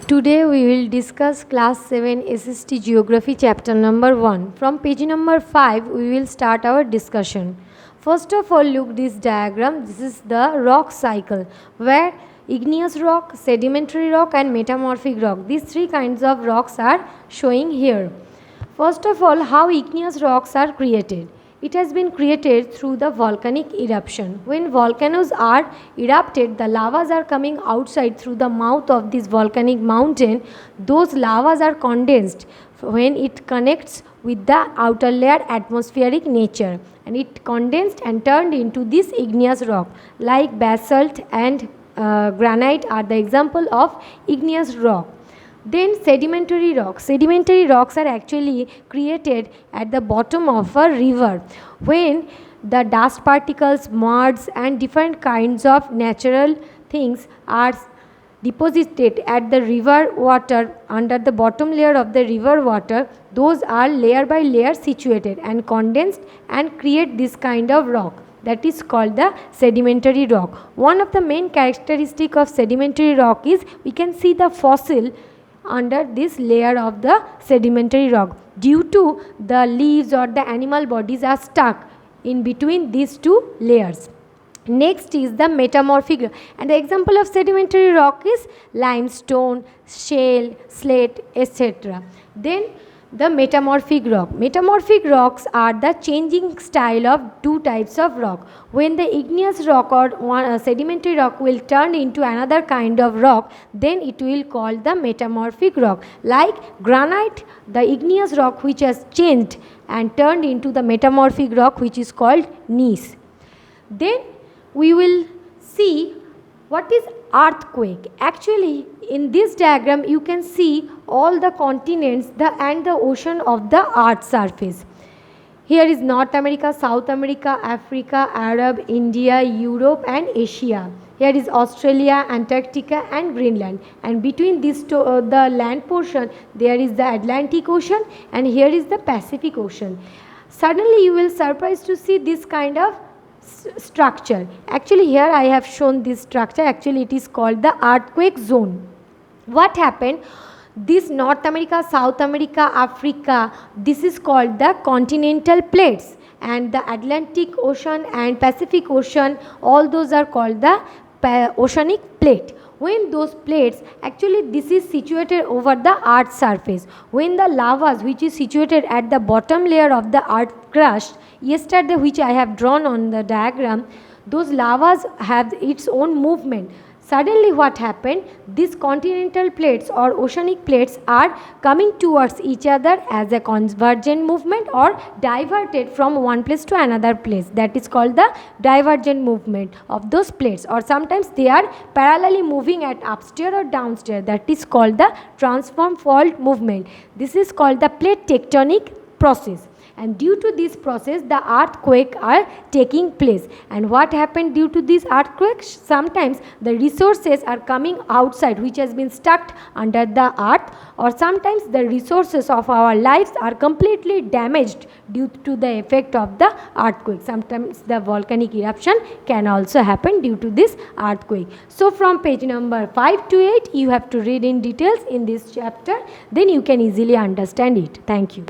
Today we will discuss class 7 SST Geography chapter number 1. From page number 5 we will start our discussion. First of all, look this diagram. This is the rock cycle where igneous rock, sedimentary rock and metamorphic rock. These three kinds of rocks are showing here. First of all, how igneous rocks are created. It has been created through the volcanic eruption. When volcanoes are erupted, the lavas are coming outside through the mouth of this volcanic mountain. Those lavas are condensed when it connects with the outer layer atmospheric nature, and it condensed and turned into this igneous rock. Like basalt and granite are the example of igneous rock. Then sedimentary rocks. Sedimentary rocks are actually created at the bottom of a river when the dust particles, muds and different kinds of natural things are deposited at the river water under the bottom layer of the river water. Those are layer by layer situated and condensed and create this kind of rock. That is called the sedimentary rock. One of the main characteristic of sedimentary rock is we can see the fossil under this layer of the sedimentary rock due to the leaves or the animal bodies are stuck in between these two layers. Next is the metamorphic, and the example of sedimentary rock is limestone, shale, slate, etc. Then the metamorphic rock. Metamorphic rocks are the changing style of two types of rock. When the igneous rock or sedimentary rock will turn into another kind of rock, then it will call the metamorphic rock. Like granite, the igneous rock which has changed and turned into the metamorphic rock which is called gneiss. Then we will see what is earthquake. Actually, in this diagram you can see all the continents and the ocean of the earth surface. Here is North America, South America, Africa, Arab, India, Europe and Asia. Here is Australia, Antarctica and Greenland, and between this the land portion there is the Atlantic Ocean, and here is the Pacific Ocean. Suddenly you will surprised to see this kind of structure. Actually here I have shown this structure. Actually it is called the earthquake zone. What happened? This North America, South America, Africa, this is called the continental plates, and the Atlantic Ocean and Pacific Ocean, all those are called the oceanic plate. When those plates, actually this is situated over the earth surface. When the lavas which is situated at the bottom layer of the earth crust, yesterday which I have drawn on the diagram, those lavas have its own movement. Suddenly what happened? These continental plates or oceanic plates are coming towards each other as a convergent movement or diverted from one place to another place. That is called the divergent movement of those plates, or sometimes they are parallelly moving at upstairs or downstairs. That is called the transform fault movement. This is called the plate tectonic process. And due to this process the earthquake are taking place. And what happened due to this earthquake? Sometimes the resources are coming outside which has been stuck under the earth, or sometimes the resources of our lives are completely damaged due to the effect of the earthquake. Sometimes the volcanic eruption can also happen due to this earthquake. So from page number 5 to 8 you have to read in details in this chapter, then you can easily understand it. Thank you.